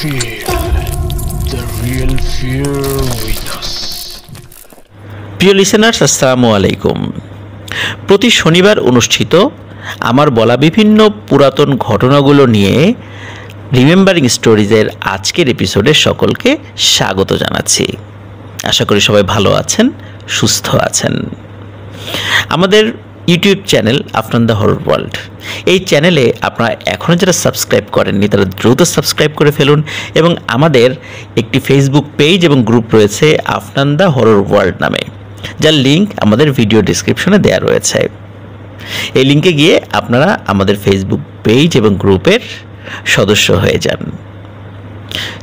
Feel the real fear with us. প্রিয় listeners, আসসালামু আলাইকুম। প্রতি শনিবার অনুষ্ঠিত আমার বলা বিভিন্ন পুরাতন ঘটনাগুলো নিয়ে রিমেম্বারিং স্টোরিজের আজকের এপিসোডে সকলকে স্বাগত জানাচ্ছি। আশা করি সবাই ভালো আছেন, সুস্থ আছেন। আমাদের YouTube channel Afnan the horror world, এই চ্যানেলে আপনারা এখনও যারা সাবস্ক্রাইব করেননি তারা দ্রুত সাবস্ক্রাইব করে ফেলুন, এবং আমাদের একটি ফেসবুক পেজ এবং গ্রুপ রয়েছে আফনান দ্য হরর ওয়ার্ল্ড নামে, যার লিঙ্ক আমাদের ভিডিও ডিসক্রিপশনে দেওয়া রয়েছে। এই লিঙ্কে গিয়ে আপনারা আমাদের ফেসবুক পেজ এবং গ্রুপের সদস্য হয়ে যান।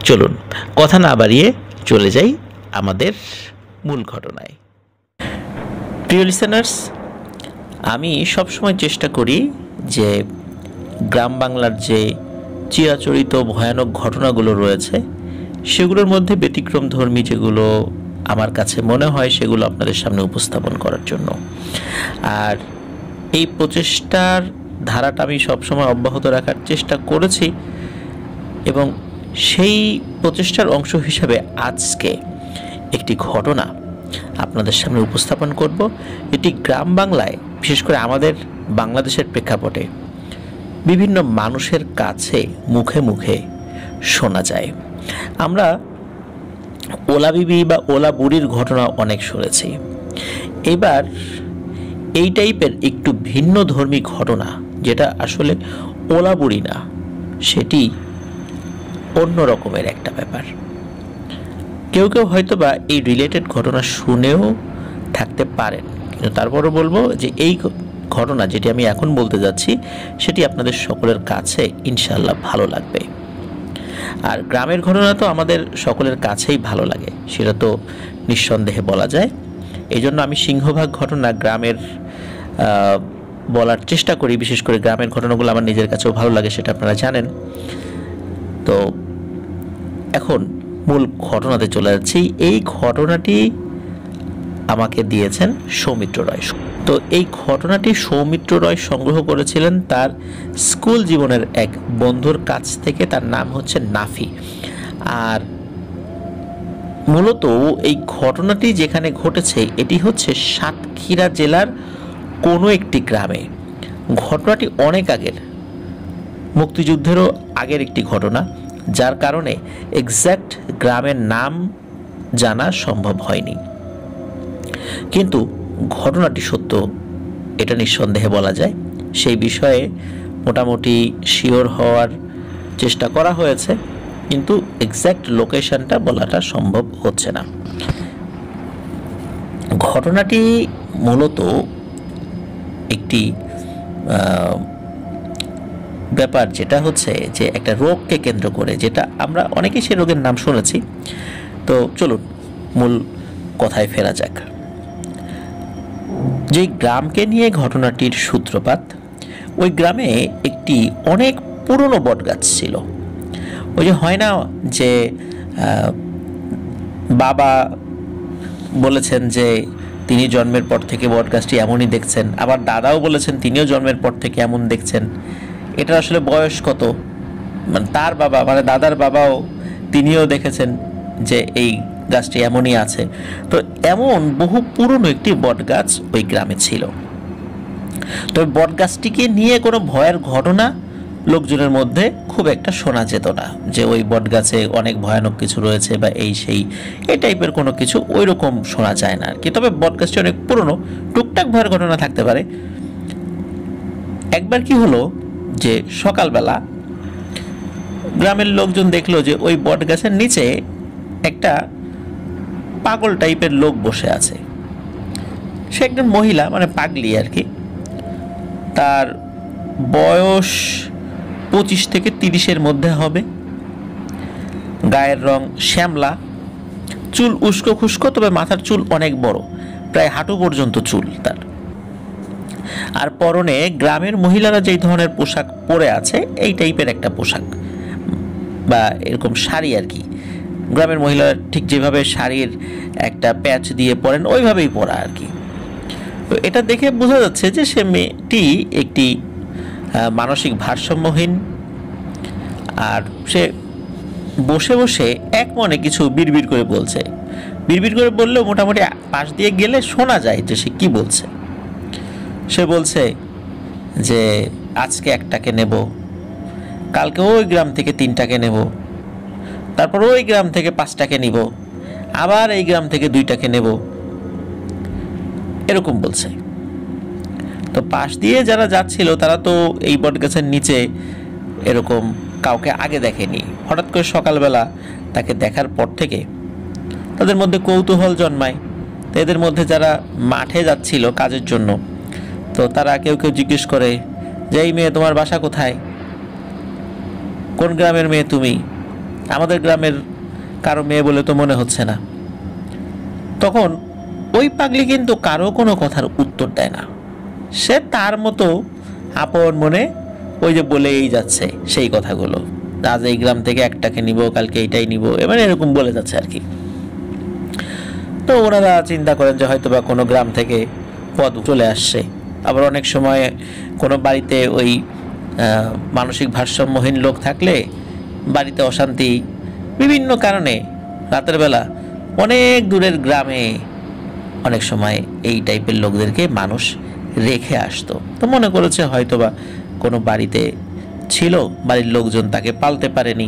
চলুন কথা না বাড়িয়ে চলে যাই আমাদের মূল ঘটনায়। প্রিয় লিসেনার্স, আমি সবসময় চেষ্টা করি যে গ্রাম বাংলার যে চিরাচরিত ভয়ানক ঘটনাগুলো রয়েছে সেগুলোর মধ্যে ব্যতিক্রমধর্মী যেগুলো আমার কাছে মনে হয় সেগুলো আপনাদের সামনে উপস্থাপন করার জন্য। আর এই প্রচেষ্টার ধারাটা আমি সবসময় অব্যাহত রাখার চেষ্টা করেছি, এবং সেই প্রচেষ্টার অংশ হিসাবে আজকে একটি ঘটনা আপনাদের সামনে উপস্থাপন করব। এটি গ্রাম বাংলায়, বিশেষ করে আমাদের বাংলাদেশের প্রেক্ষাপটে বিভিন্ন মানুষের কাছে মুখে মুখে শোনা যায়। আমরা ওলা বিবি বা ওলা বুড়ির ঘটনা অনেক শুনেছি। এবার এই টাইপের একটু ভিন্ন ধর্মী ঘটনা, যেটা আসলে ওলা বুড়ি না, সেটি অন্য রকমের একটা ব্যাপার। কেউ কেউ হয়তো বা এই রিলেটেড ঘটনা শুনেও থাকতে পারেন, কিন্তু তারপরও বলবো যে এই ঘটনা যেটি আমি এখন বলতে যাচ্ছি সেটি আপনাদের সকলের কাছে ইনশাআল্লাহ ভালো লাগবে। আর গ্রামের ঘটনা তো আমাদের সকলের কাছেই ভালো লাগে, সেটা তো নিঃসন্দেহে বলা যায়। এই জন্য আমি সিংহভাগ ঘটনা গ্রামের বলার চেষ্টা করি। বিশেষ করে গ্রামের ঘটনাগুলো আমার নিজের কাছেও ভালো লাগে, সেটা আপনারা জানেন। তো এখন মূল ঘটনাতে চলে যাচ্ছি। এই ঘটনাটি আমাকে দিয়েছেন সৌমিত্র রয়। তো এই ঘটনাটি সৌমিত্র রয় সংগ্রহ করেছিলেন তার স্কুল জীবনের এক বন্ধুর কাছ থেকে। তার নাম হচ্ছে নাফি। আর মূলত এই ঘটনাটি যেখানে ঘটেছে এটি হচ্ছে সাতক্ষীরা জেলার কোনো একটি গ্রামে। ঘটনাটি অনেক আগের, মুক্তিযুদ্ধেরও আগের একটি ঘটনা, যার কারণে এক্স্যাক্ট গ্রামের নাম জানা সম্ভব হয়নি। কিন্তু ঘটনাটি সত্য, এটা নিঃসন্দেহে বলা যায়। সেই বিষয়ে মোটামুটি শিওর হওয়ার চেষ্টা করা হয়েছে, কিন্তু এক্স্যাক্ট লোকেশনটা বলাটা সম্ভব হচ্ছে না। ঘটনাটি মূলত একটি ব্যাপার, যেটা হচ্ছে যে একটা রোগকে কেন্দ্র করে, যেটা আমরা অনেকেই সেই রোগের নাম শুনেছি। তো চলুন মূল কথায় ফেরা যাক। যে গ্রামকে নিয়ে ঘটনাটির সূত্রপাত, ওই গ্রামে একটি অনেক পুরনো বটগাছ ছিল। ওই যে হয় না যে বাবা বলেছেন যে তিনি জন্মের পর থেকে বটগাছটি এমনই দেখছেন, আবার দাদাও বলেছেন তিনিও জন্মের পর থেকে এমন দেখছেন। এটা আসলে বয়স কত, মানে তার বাবা মানে দাদার বাবাও তিনিও দেখেছেন যে এই গাছটি এমনই আছে। তো এমন বহু পুরনো একটি বটগাছ ওই গ্রামে ছিল। তবে বটগাছটিকে নিয়ে কোনো ভয়ের ঘটনা লোকজনের মধ্যে খুব একটা শোনা যেত না, যে ওই বটগাছে অনেক ভয়ানক কিছু রয়েছে বা এই সেই এই টাইপের কোনো কিছু ওই রকম শোনা যায় না আর কি। তবে বটগাছটি অনেক পুরনো, টুকটাক ভয়ের ঘটনা থাকতে পারে। একবার কি হলো যে সকালবেলা গ্রামের লোকজন দেখলো যে ওই বটগাছের নিচে একটা পাগল টাইপের লোক বসে আছে। সে একজন মহিলা, মানে পাগলি আর কি। তার বয়স 25 থেকে 30-এর মধ্যে হবে। গায়ের রং শ্যামলা, চুল উস্কো খুস্কো, তবে মাথার চুল অনেক বড়, প্রায় হাঁটু পর্যন্ত চুল তার। আর পরনে গ্রামের মহিলারা যেই ধরনের পোশাক পরে আছে এই টাইপের একটা পোশাক বা এরকম শাড়ি আর কি। গ্রামের মহিলারা ঠিক যেভাবে শাড়ির একটা প্যাচ দিয়ে পরেন ওইভাবেই পরা আর কি। তো এটা দেখে বোঝা যাচ্ছে যে সে মেয়েটি একটি মানসিক ভারসাম্যহীন, আর সে বসে বসে এক মনে কিছু বিড়বিড় করে বলছে। বিড়বিড় করে বললেও মোটামুটি পাশ দিয়ে গেলে শোনা যায় যে সে কি বলছে। সে বলছে যে আজকে একটাকে নেব, কালকে ওই গ্রাম থেকে 3টাকে নেব, তারপর ওই গ্রাম থেকে 5টাকে নিব, আবার এই গ্রাম থেকে 2টাকে নেব, এরকম বলছে। তো পাশ দিয়ে যারা যাচ্ছিল তারা তো এই বটগাছের নিচে এরকম কাউকে আগে দেখেনি। হঠাৎ করে সকালবেলা তাকে দেখার পর থেকে তাদের মধ্যে কৌতূহল জন্মায়। তো এদের মধ্যে যারা মাঠে যাচ্ছিল কাজের জন্য, তো তারা কেউ কেউ জিজ্ঞেস করে যে এই মেয়ে তোমার বাসা কোথায়, কোন গ্রামের মেয়ে তুমি? আমাদের গ্রামের কারো মেয়ে বলে তো মনে হচ্ছে না। তখন ওই পাগলি কিন্তু কারো কোনো কথার উত্তর দেয় না। সে তার মতো আপন মনে ওই যে বলেই যাচ্ছে সেই কথাগুলো, আজ এই গ্রাম থেকে একটাকে নিব, কালকে এইটাই নিব, এবারে এরকম বলে যাচ্ছে আর কি। তো ওনারা চিন্তা করেন যে হয়তো বা কোনো গ্রাম থেকে পদ চলে আসছে। আবার অনেক সময় কোনো বাড়িতে ওই মানসিক ভারসাম্যহীন লোক থাকলে বাড়িতে অশান্তি বিভিন্ন কারণে রাতের বেলা অনেক দূরের গ্রামে অনেক সময় এই টাইপের লোকদেরকে মানুষ রেখে আসতো। তো মনে করেছে হয়তোবা কোনো বাড়িতে ছিল, বাড়ির লোকজন তাকে পালতে পারেনি,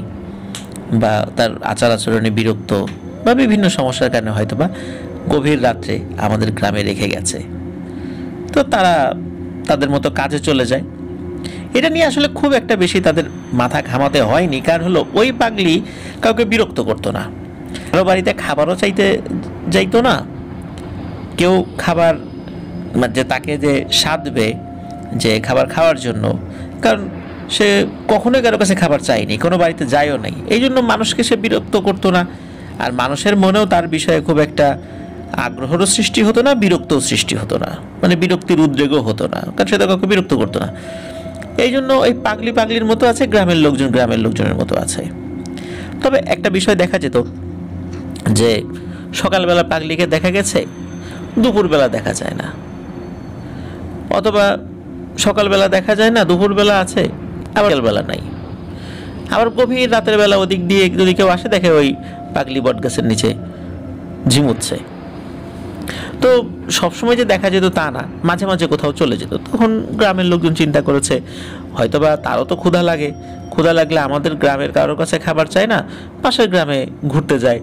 বা তার আচার আচরণে বিরক্ত, বা বিভিন্ন সমস্যার কারণে হয়তোবা গভীর রাত্রে আমাদের গ্রামে রেখে গেছে। তো তারা তাদের মতো কাজে চলে যায়। এটা নিয়ে আসলে খুব একটা বেশি তাদের মাথা ঘামাতে হয়নি, কারণ হলো ওই পাগলি কাউকে বিরক্ত করতো না, কারো বাড়িতে খাবারও চাইতে যাইতো না, কেউ খাবার যে তাকে যে সাধবে যে খাবার খাওয়ার জন্য, কারণ সে কখনোই কারো কাছে খাবার চায়নি, কোনো বাড়িতে যায়ও নাই, এই জন্য মানুষকে সে বিরক্ত করতো না। আর মানুষের মনেও তার বিষয়ে খুব একটা আগ্রহেরও সৃষ্টি হতো না, বিরক্তও সৃষ্টি হতো না, মানে বিরক্তির উদ্রেকও হতো না, কারণ সে তো কাউকে বিরক্ত করতো না। এই জন্য ওই পাগলি পাগলির মতো আছে, গ্রামের লোকজন গ্রামের লোকজনের মতো আছে। তবে একটা বিষয় দেখা যেত যে সকালবেলা পাগলিকে দেখা গেছে, দুপুরবেলা দেখা যায় না, অথবা সকালবেলা দেখা যায় না, দুপুরবেলা আছে, আবার বিকালবেলা নাই, আবার গভীর রাতের বেলা ওদিক দিয়ে যদি কেউ আসে দেখে ওই পাগলি বটগাছের নিচে ঝিমুচ্ছে। তো সবসময় যে দেখা যেত তা না, মাঝে মাঝে কোথাও চলে যেত। তখন গ্রামের লোকজন চিন্তা করেছে হয়তোবা তারও তো ক্ষুধা লাগে, ক্ষুধা লাগলে আমাদের গ্রামের কারোর কাছে খাবার চায় না, পাশের গ্রামে ঘুরতে যায়,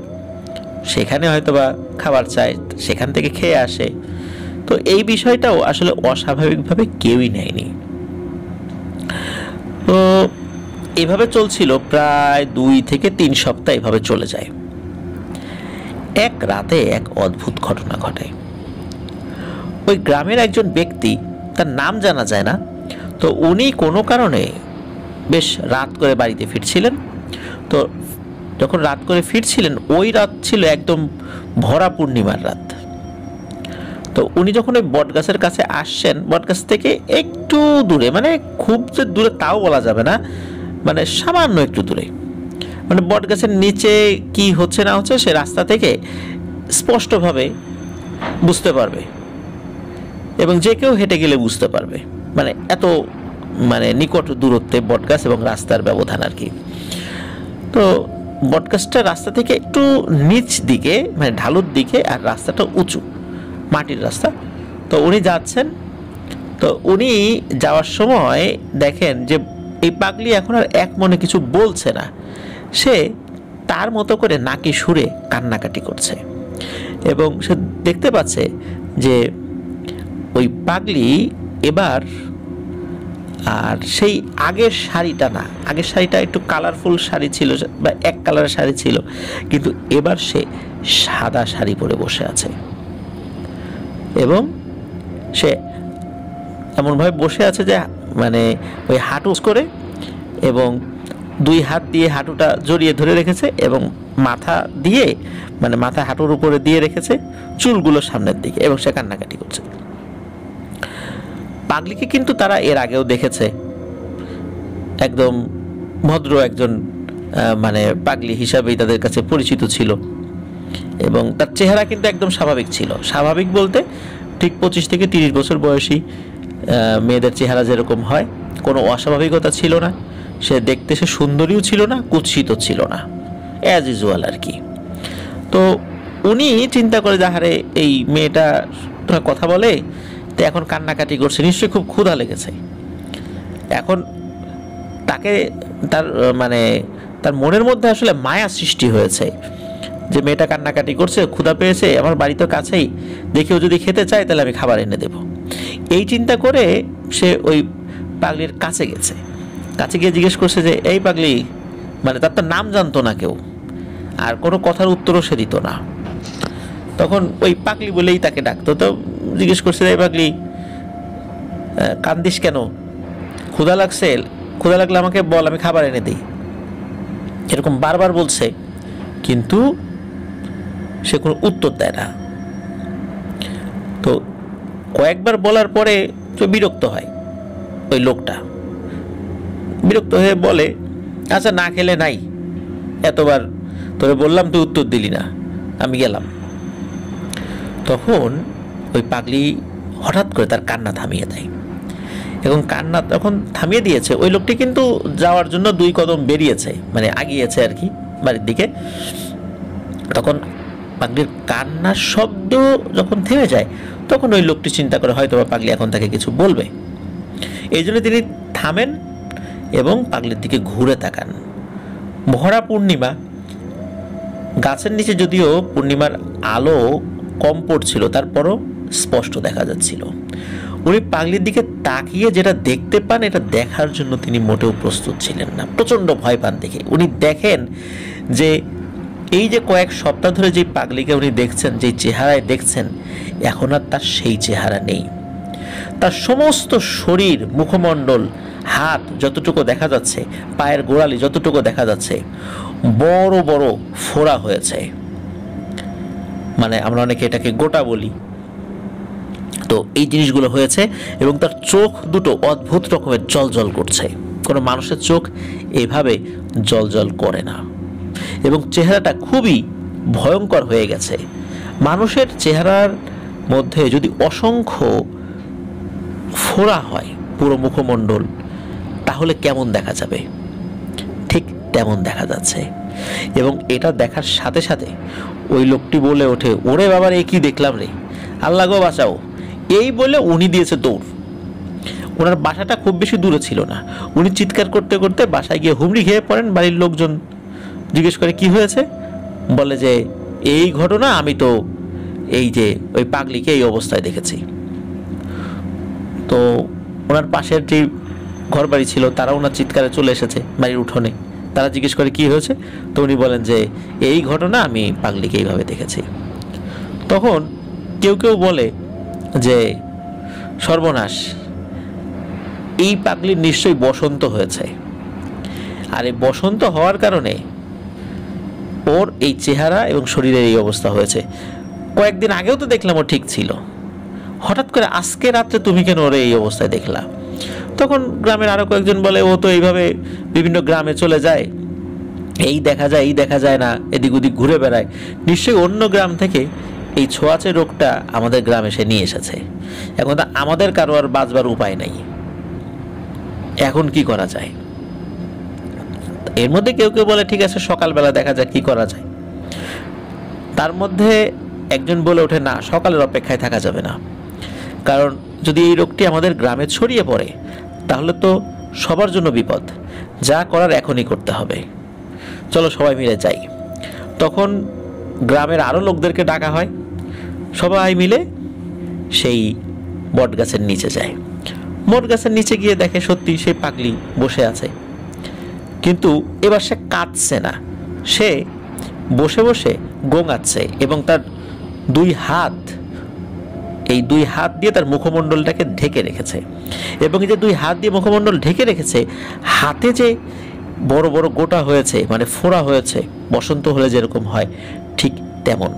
সেখানে হয়তোবা খাবার চায়, সেখান থেকে খেয়ে আসে। তো এই বিষয়টাও আসলে অস্বাভাবিকভাবে কেউই নেয়নি। তো এভাবে চলছিল প্রায় 2 থেকে 3 সপ্তাহ এভাবে চলে যায়। এক রাতে এক অদ্ভুত ঘটনা ঘটে। ওই গ্রামের একজন ব্যক্তি, তার নাম জানা যায় না, তো উনি কোনো কারণে বেশ রাত করে বাড়িতে ফিরছিলেন। তো যখন রাত করে ফিরছিলেন, ওই রাত ছিল একদম ভরা পূর্ণিমার রাত। তো উনি যখন ওই বটগাছের কাছে আসছেন, বটগাছ থেকে একটু দূরে, মানে খুব যে দূরে তাও বলা যাবে না, মানে সামান্য একটু দূরে, মানে বটগাছের নিচে কি হচ্ছে না হচ্ছে সে রাস্তা থেকে স্পষ্টভাবে বুঝতে পারবে, এবং যে কেউ হেঁটে গেলে বুঝতে পারবে, মানে এত মানে নিকট দূরত্বে বটগাছ এবং রাস্তার ব্যবধান আর কি। তো বটগাছটা রাস্তা থেকে একটু নিচ দিকে, মানে ঢালুর দিকে, আর রাস্তাটা উঁচু মাটির রাস্তা। তো উনি যাচ্ছেন, তো উনি যাওয়ার সময় দেখেন যে এই পাগলি এখন আর এক মনে কিছু বলছে না, সে তার মতো করে নাকি সুরে কান্নাকাটি করছে, এবং সে দেখতে পাচ্ছে যে ওই পাগলি এবার আর সেই আগের শাড়িটা না, আগের শাড়িটা একটু কালারফুল শাড়ি ছিল বা এক কালারের শাড়ি ছিল, কিন্তু এবার সে সাদা শাড়ি পরে বসে আছে, এবং সে এমনভাবে বসে আছে যে মানে ওই হাঁটু করে, এবং 2 হাত দিয়ে হাঁটুটা জড়িয়ে ধরে রেখেছে, এবং মাথা দিয়ে, মানে মাথা হাঁটুর উপরে দিয়ে রেখেছে, চুলগুলো সামনের দিকে, এবং সে কান্নাকাটি করছে। পাগলিকে কিন্তু তারা এর আগেও দেখেছে, একদম ভদ্র একজন মানে পাগলি হিসাবেই তাদের কাছে পরিচিত ছিল, এবং তার চেহারা কিন্তু একদম স্বাভাবিক ছিল। স্বাভাবিক বলতে ঠিক 25 থেকে 30 বছর বয়সী মেয়েদের চেহারা যেরকম হয়, কোনো অস্বাভাবিকতা ছিল না। সে দেখতে সে সুন্দরীও ছিল না, কুৎসিত ছিল না, অ্যাজ ইউজুয়াল আর কি। তো উনি চিন্তা করে যে আরে এই মেয়েটা তোরা কথা বলে, তো এখন কান্নাকাটি করছে, নিশ্চয়ই খুব ক্ষুধা লেগেছে। এখন তাকে তার মানে তার মনের মধ্যে আসলে মায়া সৃষ্টি হয়েছে যে মেয়েটা কান্নাকাটি করছে, ক্ষুধা পেয়েছে, আমার বাড়ি তো কাছেই, দেখেও যদি খেতে চায় তাহলে আমি খাবার এনে দেব। এই চিন্তা করে সে ওই পাগলির কাছে গেছে। কাছে গিয়ে জিজ্ঞেস করছে যে এই পাগলি, মানে তার তো নাম জানতো না কেউ, আর কোনো কথার উত্তরও সে দিত না। তখন ওই পাগলি বলেই তাকে ডাকতো। তো জিজ্ঞেস করছে এই পাগলি, কান্দিস কেন? ক্ষুধা লাগছে? ক্ষুধা লাগলে আমাকে বল, আমি খাবার এনে দিই। এরকম বারবার বলছে, কিন্তু সে কোনো উত্তর দেয় না। তো কয়েকবার বলার পরে তো বিরক্ত হয় ওই লোকটা। বিরক্ত হয়ে বলে, আচ্ছা না খেলে নাই, এতবার তোরে বললাম তুই উত্তর দিলি না, আমি গেলাম। তখন ওই পাগলি হঠাৎ করে তার কান্না থামিয়ে দেয়, এবং কান্না তখন থামিয়ে দিয়েছে। ওই লোকটি কিন্তু যাওয়ার জন্য 2 কদম বেরিয়েছে, মানে আগিয়েছে আর কি বাড়ির দিকে। তখন পাগলির কান্নার শব্দ যখন থেমে যায়, তখন ওই লোকটি চিন্তা করে হয়তো পাগলি এখন তাকে কিছু বলবে। এই জন্য তিনি থামেন এবং পাগলির দিকে ঘুরে তাকান। ভরা পূর্ণিমা, গাছের নিচে যদিও পূর্ণিমার আলো কম পড়ছিল, তারপরও স্পষ্ট দেখা যাচ্ছিল। উনি পাগলির দিকে তাকিয়ে যেটা দেখতে পান, এটা দেখার জন্য তিনি মোটেও প্রস্তুত ছিলেন না। প্রচণ্ড ভয় পান দেখে। উনি দেখেন যে এই যে কয়েক সপ্তাহ ধরে যে পাগলিকে উনি দেখছেন, যে চেহারায় দেখছেন, এখন আর তার সেই চেহারা নেই। তার সমস্ত শরীর, মুখমণ্ডল, হাত যতটুকু দেখা যাচ্ছে, পায়ের গোড়ালি যতটুকু দেখা যাচ্ছে, বড় বড় ফোড়া হয়েছে, মানে আমরা অনেকে এটাকে গোটা বলি। তো এই জিনিসগুলো হয়েছে, এবং তার চোখ দুটো অদ্ভুত রকমের জলজল করছে। কোনো মানুষের চোখ এইভাবে জলজল করে না, এবং চেহারাটা খুবই ভয়ঙ্কর হয়ে গেছে। মানুষের চেহারার মধ্যে যদি অসংখ্য ফোড়া হয় পুরো মুখমণ্ডল, তাহলে কেমন দেখা যাবে? ঠিক তেমন দেখা যাচ্ছে। এবং এটা দেখার সাথে সাথে ওই লোকটি বলে ওঠে, ওরে বাবার এ কি দেখলাম রে, আল্লাহ গো বাঁচাও। এই বলে উনি দিয়েছে দৌড়। ওনার বাসাটা খুব বেশি দূরে ছিল না। উনি চিৎকার করতে করতে বাসায় গিয়ে হুমড়ি খেয়ে পড়েন। বাড়ির লোকজন জিজ্ঞেস করে কি হয়েছে, বলে যে এই ঘটনা, আমি তো এই যে ওই পাগলিকে এই অবস্থায় দেখেছি। তো ওনার পাশের যে ঘর বাড়ি ছিল, তারা ওনার চিৎকারে চলে এসেছে বাড়ির উঠোনে। তারা জিজ্ঞেস করে কি হয়েছে, তো উনি বলেন যে এই ঘটনা, আমি পাগলিকে এইভাবে দেখেছি। তখন কেউ কেউ বলে যে সর্বনাশ, এই পাগলির নিশ্চয়ই বসন্ত হয়েছে, আর এই বসন্ত হওয়ার কারণে ওর এই চেহারা এবং শরীরের এই অবস্থা হয়েছে। কয়েকদিন আগেও তো দেখলাম ও ঠিক ছিল, হঠাৎ করে আজকে রাত্রে তুমি কেন ওর এই অবস্থায় দেখলা? তখন গ্রামের আরো কয়েকজন বলে, ও তো এইভাবে বিভিন্ন গ্রামে চলে যায়, এই দেখা যায় এই দেখা যায় না, এদিক ওদিক ঘুরে বেড়ায়, নিশ্চয়ই অন্য গ্রাম থেকে এই ছোঁয়াচে রোগটা আমাদের গ্রামে সে নিয়ে এসেছে। এখন তো আমাদের কারো আর বাঁচবার উপায় নাই, এখন কি করা যায়? এর মধ্যে কেউ কেউ বলে ঠিক আছে সকালবেলা দেখা যায় কি করা যায়। তার মধ্যে একজন বলে ওঠে, না, সকালের অপেক্ষায় থাকা যাবে না, কারণ যদি এই রোগটি আমাদের গ্রামে ছড়িয়ে পড়ে তাহলে তো সবার জন্য বিপদ। যা করার এখনই করতে হবে, চলো সবাই মিলে যাই। তখন গ্রামের আরও লোকদেরকে ডাকা হয়, সবাই মিলে সেই বট গাছের নিচে যায়। বট গাছের নিচে গিয়ে দেখে সত্যি সেই পাগলি বসে আছে, কিন্তু এবার সে কাঁদছে না, সে বসে বসে গোঙাচ্ছে, এবং তার 2 হাত, এই 2 হাত দিয়ে তার মুখমণ্ডলটাকে ঢেকে রেখেছে। এবং এই যে 2 হাত দিয়ে মুখমণ্ডল ঢেকে রেখেছে, হাতে যে বড় বড় গোটা হয়েছে, মানে ফোড়া হয়েছে, বসন্ত হলে যেরকম হয় ঠিক তেমন।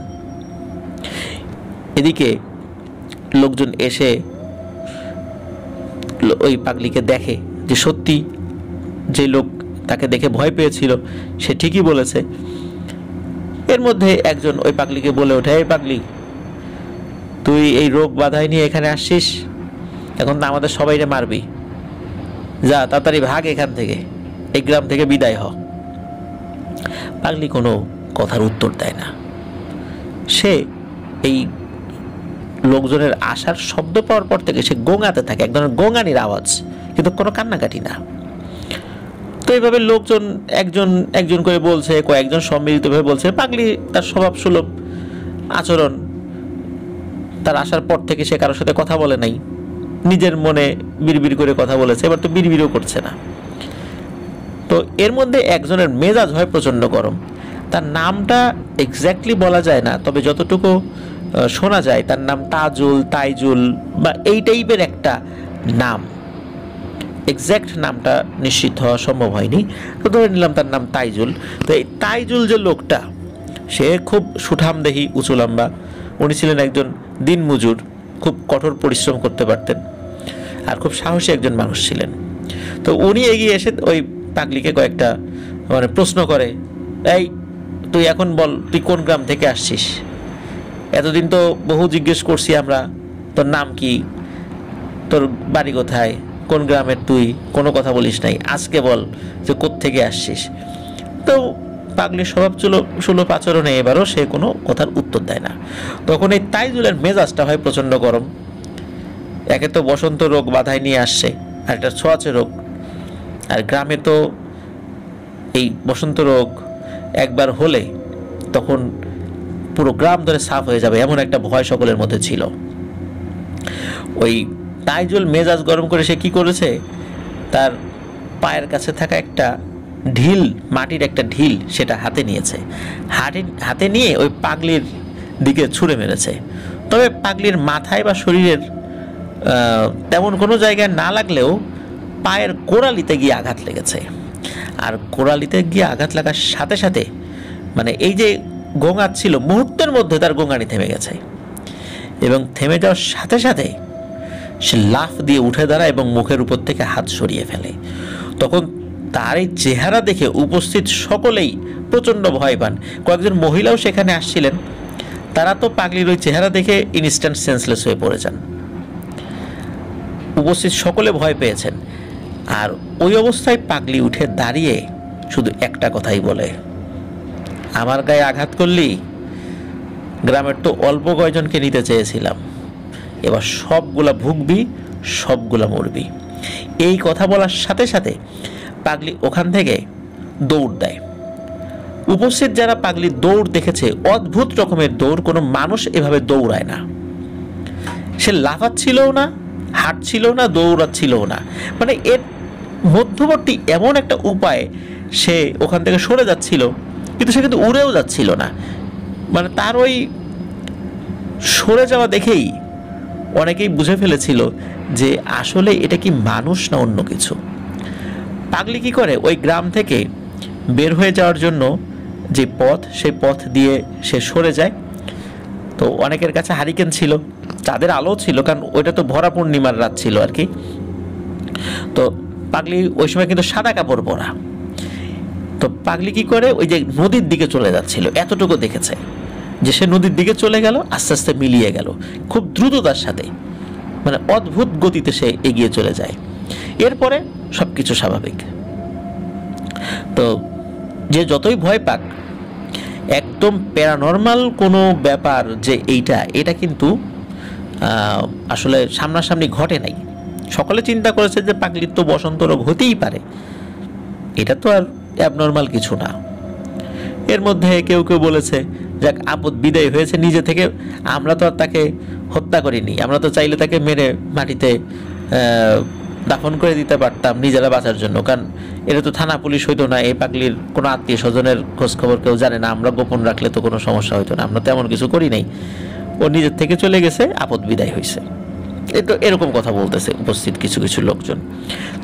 এদিকে লোকজন এসে ওই পাগলিকে দেখে যে সত্যি যে লোক তাকে দেখে ভয় পেয়েছিল সে ঠিকই বলেছে। এর মধ্যে একজন ওই পাগলিকে বলে ওঠে, এই পাগলি, তুই এই রোগ বাধাই নিয়ে এখানে আসছিস, এখন তো আমাদের সবাইরে মারবি, যা তাড়াতাড়ি ভাগ এখান থেকে, এই গ্রাম থেকে বিদায় হ। পাগলি কোনো কথার উত্তর দেয় না। সে এই লোকজনের আসার শব্দ পাওয়ার পর থেকে সে গোঙাতে থাকে, এক ধরনের গোঙানির আওয়াজ, কিন্তু কোনো কান্নাকাটি না। তো এইভাবে লোকজন একজন একজন করে বলছে, কয়েকজন সম্মিলিতভাবে বলছে পাগলি তার স্বভাব সুলভ আচরণ, তার আসার পর থেকে সে কারোর সাথে কথা বলে নাই, নিজের মনে বিড়বিড় করে কথা বলেছে, এবার তো বিড়বিড়ও করছে না। তো এর মধ্যে একজনের মেজাজ হয় প্রচণ্ড গরম। তার নামটা এক্স্যাক্টলি বলা যায় না, তবে যতটুকু শোনা যায় তার নাম তাজুল, তাইজুল বা এই টাইপের একটা নাম। এক্স্যাক্ট নামটা নিশ্চিত হওয়া সম্ভব হয়নি, তো ধরে নিলাম তার নাম তাইজুল। তো এই তাইজুল যে লোকটা, সে খুব সুঠামদেহী, উঁচু লম্বা। উনি ছিলেন একজন দিনমজুর, খুব কঠোর পরিশ্রম করতে পারতেন আর খুব সাহসী একজন মানুষ ছিলেন। তো উনি এগিয়ে এসে ওই পাগলিকে কয়েকটা প্রশ্ন করে, এই তুই এখন বল তুই কোন গ্রাম থেকে আসছিস? এতদিন তো বহু জিজ্ঞেস করছি আমরা, তোর নাম কি, তোর বাড়ি কোথায়, কোন গ্রামের তুই, কোনো কথা বলিস নাই, আজকে বল যে কোত্থেকে আসছিস। তো পাগলির স্বভাব সুলভ আচরণে এবারও সে কোনো কথার উত্তর দেয় না। তখন এই তাইজুলের মেজাজটা হয় প্রচণ্ড গরম। একে তো বসন্ত রোগ বাধায় নিয়ে আসছে, আর একটা ছোঁয়াচে রোগ, আর গ্রামে তো এই বসন্ত রোগ একবার হলে তখন পুরো গ্রাম ধরে সাফ হয়ে যাবে, এমন একটা ভয় সকলের মধ্যে ছিল। ওই তাইজুল মেজাজ গরম করে সে কি করেছে, তার পায়ের কাছে থাকা একটা ঢিল, মাটির একটা ঢিল, সেটা হাতে নিয়েছে। হাতে নিয়ে ওই পাগলির দিকে ছুঁড়ে মেরেছে। তবে পাগলির মাথায় বা শরীরের তেমন কোনো জায়গায় না লাগলেও পায়ের গোড়ালিতে গিয়ে আঘাত লেগেছে। আর গোড়ালিতে গিয়ে আঘাত লাগার সাথে সাথে মানে এই যে গোঙাচ্ছিল, মুহূর্তের মধ্যে তার গোঙানি থেমে গেছে, এবং থেমে যাওয়ার সাথে সাথে সে লাফ দিয়ে উঠে দাঁড়ায় এবং মুখের উপর থেকে হাত সরিয়ে ফেলে। তখন তার এই চেহারা দেখে উপস্থিত সকলেই প্রচণ্ড ভয় পান। কয়েকজন মহিলাও সেখানে আসছিলেন, তারা তো পাগলির ওই চেহারা দেখে ইনস্ট্যান্ট সেন্সলেস হয়ে পড়ে যান। উপস্থিত সকলে ভয় পেয়েছেন। আর ওই অবস্থায় পাগলি উঠে দাঁড়িয়ে শুধু একটা কথাই বলে, আমার গায়ে আঘাত করলি, গ্রামের তো অল্প কয়জনকে নিতে চেয়েছিলাম, এবার সবগুলা ভুগবি, সবগুলা মরবি। এই কথা বলার সাথে সাথে পাগলি ওখান থেকে দৌড় দেয়। উপস্থিত যারা পাগলির দৌড় দেখেছে, অদ্ভুত রকমের দৌড়, কোনো মানুষ এভাবে দৌড়ায় না। সে লাফাচ্ছিলও না, হাঁটছিলও না, দৌড়াচ্ছিলও না, মানে এর মধ্যবর্তী এমন একটা উপায় সে ওখান থেকে সরে যাচ্ছিল, কিন্তু সে কিন্তু উড়েও যাচ্ছিল না। মানে তার ওই সরে যাওয়া দেখেই অনেকেই বুঝে ফেলেছিল যে আসলে এটা কি মানুষ না অন্য কিছু। পাগলি কি করে, ওই গ্রাম থেকে বের হয়ে যাওয়ার জন্য যে পথ, সেই পথ দিয়ে সে সরে যায়। তো অনেকের কাছে হারিকেন ছিল, তাদের আলো ছিল, কারণ ওইটা তো ভরা পূর্ণিমার রাত ছিল আর কি। তো পাগলি ওই সময় কিন্তু সাদা কাপড় পরা। তো পাগলি কি করে, ওই যে নদীর দিকে চলে যাচ্ছিল, এতটুকু দেখেছে যে সে নদীর দিকে চলে গেল, আস্তে আস্তে মিলিয়ে গেল খুব দ্রুততার সাথে, মানে অদ্ভুত গতিতে সে এগিয়ে চলে যায়। এরপরে সবকিছু স্বাভাবিক। তো যে যতই ভয় পাক, একদম প্যারানর্মাল কোনো ব্যাপার যে এটা কিন্তু আসলে সামনাসামনি ঘটে নাই। সকলে চিন্তা করেছে যে পাগলির তো বসন্ত রোগ হতেই পারে, এটা তো আর অ্যাবনর্মাল কিছু না। এর মধ্যে কেউ কেউ বলেছে যাক আপদ বিদায় হয়েছে নিজে থেকে, আমরা তো আর তাকে হত্যা করিনি, আমরা তো চাইলে তাকে মেরে মাটিতে দাফন করে দিতে পারতাম নিজেরা বাঁচার জন্য, কারণ এটা তো থানা পুলিশ হইতো না, এই পাগলির কোনো আত্মীয় স্বজনের খোঁজখবর কেউ জানে না, আমরা গোপন রাখলে তো কোনো সমস্যা হইতো না, আমরা তেমন কিছু করি নাই, ও নিজের থেকে চলে গেছে, আপদ বিদায় হয়েছে। তো এরকম কথা বলতেছে উপস্থিত কিছু কিছু লোকজন।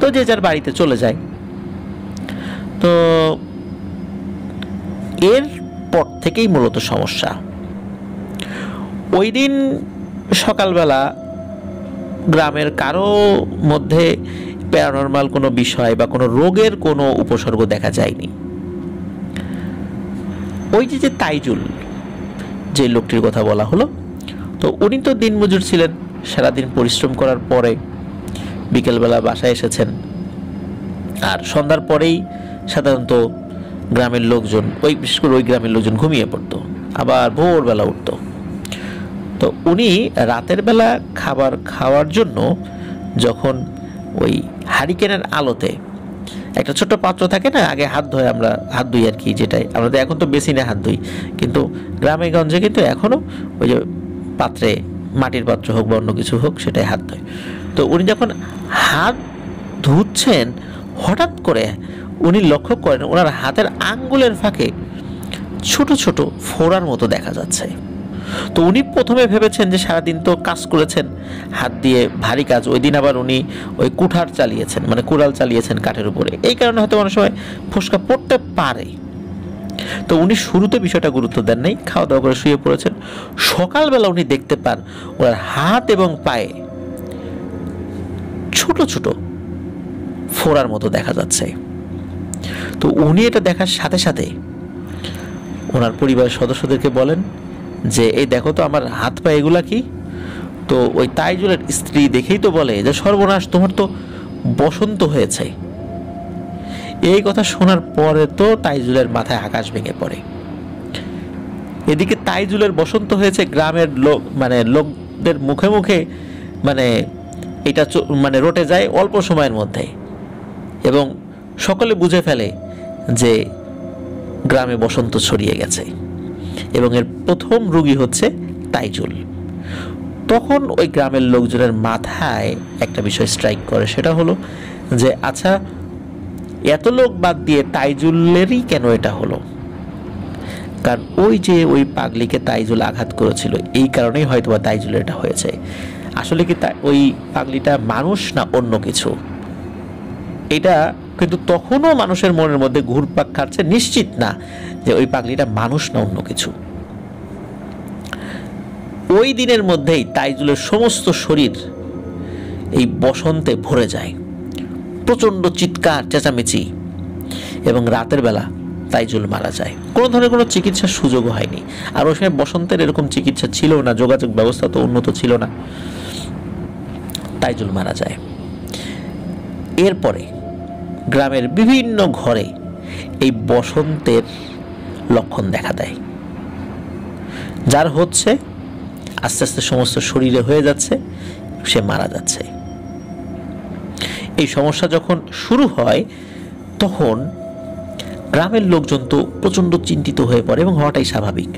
তো যে যার বাড়িতে চলে যায়। তো এর পর থেকেই মূলত সমস্যা। ওই দিন সকালবেলা গ্রামের কারো মধ্যে প্যারানর্মাল কোনো বিষয় বা কোনো রোগের কোনো উপসর্গ দেখা যায়নি। ওই যে তাইজুল, যে লোকটির কথা বলা হলো, তো উনি তো দিনমজুর ছিলেন, সারাদিন পরিশ্রম করার পরে বিকেলবেলা বাসায় এসেছেন, আর সন্ধ্যার পরেই সাধারণত গ্রামের লোকজন, বিশেষ করে ওই গ্রামের লোকজন ঘুমিয়ে পড়তো, আবার ভোরবেলা উঠতো। তো উনি রাতের বেলা খাবার খাওয়ার জন্য যখন ওই হারিকেনের আলোতে একটা ছোট্ট পাত্র থাকে না, আগে হাত ধোয়, আমরা হাত ধুই আর কি, যেটাই আমরা তো এখন তো বেসিনে হাত ধুই, কিন্তু গ্রামে গঞ্জে কিন্তু এখনও ওই যে পাত্রে, মাটির পাত্র হোক বা অন্য কিছু হোক, সেটাই হাত ধোয়। তো উনি যখন হাত ধুচ্ছেন, হঠাৎ করে উনি লক্ষ্য করেন ওনার হাতের আঙ্গুলের ফাঁকে ছোট ছোট ফোড়ার মতো দেখা যাচ্ছে। তো উনি প্রথমে ভেবেছেন যে সারাদিন তো কাজ করেছেন হাত দিয়ে, ভারী কাজ, ওই দিন আবার উনি ওই কুঠার চালিয়েছেন, মানে কুড়াল চালিয়েছেন কাঠের উপরে, এই কারণে হয়তো অনেক সময় ফোসকা পড়তে পারে। তো উনি শুরুতে বিষয়টা গুরুত্ব দেন নাই, খাওয়া দাওয়া করে শুয়ে পড়েছেন। সকালবেলা উনি দেখতে পান ওনার হাত এবং পায়ে ছোট ছোট ফোড়ার মতো দেখা যাচ্ছে। তো উনি এটা দেখার সাথে সাথে ওনার পরিবারের সদস্যদেরকে বলেন যে এই দেখো তো আমার হাত পা এগুলা কি। তো ওই তাইজুলের স্ত্রী দেখেই তো বলে যে সর্বনাশ, তোমার তো বসন্ত হয়েছে। এই কথা শোনার পরে তো তাইজুলের মাথায় আকাশ ভেঙে পড়ে। এদিকে তাইজুলের বসন্ত হয়েছে, গ্রামের লোকদের মুখে মুখে এটা রটে যায় অল্প সময়ের মধ্যে, এবং সকলে বুঝে ফেলে যে গ্রামে বসন্ত ছড়িয়ে গেছে, এবং এর প্রথম রোগী হচ্ছে তাইজুল। তখন ওই গ্রামের লোকজনের মাথায় একটা বিষয় স্ট্রাইক করে, সেটা হলো যে আচ্ছা, এত লোক বাদ দিয়ে তাইজুলেরই কেন এটা হলো? কারণ ওই পাগলিকে তাইজুল আঘাত করেছিল, এই কারণেই হয়তো বা তাইজুলের এটা হয়েছে। আসলে কি ওই পাগলিটা মানুষ না অন্য কিছু, এটা কিন্তু তখনও মানুষের মনের মধ্যে ঘুরপাক খাচ্ছে, নিশ্চিত না যে ওই পাগলিটা মানুষ না অন্য কিছু। ওই দিনের মধ্যেই তাইজুলের সমস্ত শরীর এই বসন্তে ভরে যায়, প্রচণ্ড চিৎকার চেঁচামেচি, এবং রাতের বেলা তাইজুল মারা যায়। কোনো ধরনের কোনো চিকিৎসার সুযোগও হয়নি। আর ওই সময় বসন্তের এরকম চিকিৎসা ছিল না, যোগাযোগ ব্যবস্থা তো উন্নত ছিল না। তাইজুল মারা যায়। এরপরে গ্রামের বিভিন্ন ঘরে এই বসন্তের লক্ষণ দেখা দেয়, যার হচ্ছে আস্তে আস্তে সমস্ত শরীরে হয়ে যাচ্ছে, সে মারা যাচ্ছে। এই সমস্যা যখন শুরু হয় তখন গ্রামের লোকজন তো প্রচণ্ড চিন্তিত হয়ে পড়ে, এবং হওয়াটাই স্বাভাবিক,